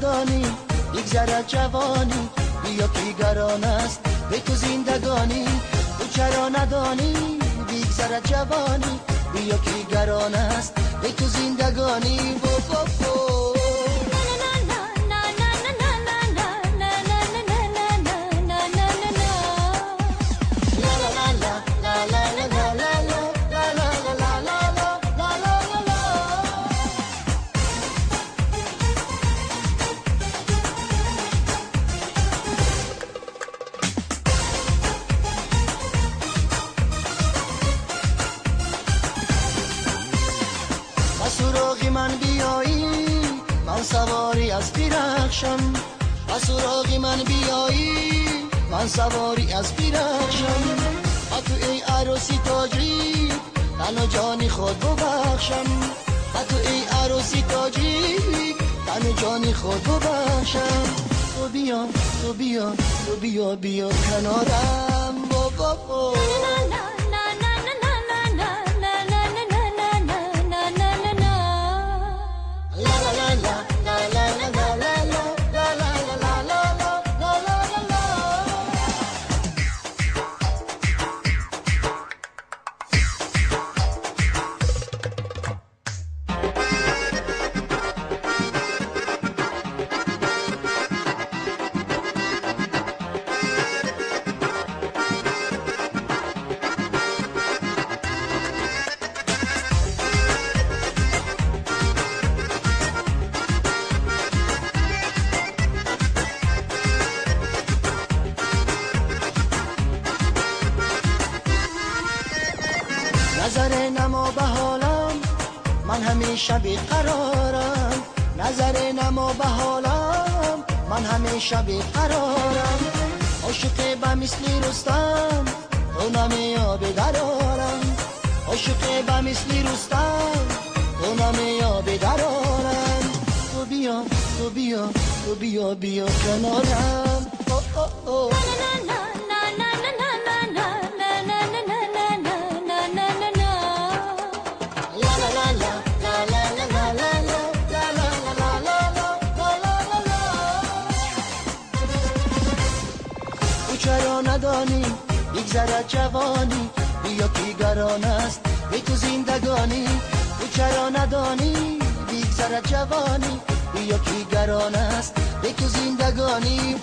ندانی بگذرد جوانی، بیا پیگران است به تو زندگانی. تو چرا ندانی بگذرد جوانی، بیا پیگران است به تو زندگانی. سراغی من بیایی من سواری از پیرخشم، سراغی من بیایی من سواری از پیرخشم. تو ای عروسی تاجی تن و جانی خود ببخشم، تو ای عروسی تاجی تن و جانی خود ببخشم. تو بیا تو بیا تو بیا بیا کنارم بابا. نظر نما به حالم من همیشه بیقرارم، نظر نما به حالم من همیشه بیقرارم. عاشق به مثل رستم تو نمیابی درارم، عاشق به مثل رستم تو نمیابی درارم. تو بیا تو بیا تو بیا بیا کنارم. چرا ندانی بگذرد جوانی، بیا پیگران است به تو زندگانی. تو چرا ندانی بگذرد جوانی، بیا پیگران است به تو زندگانی.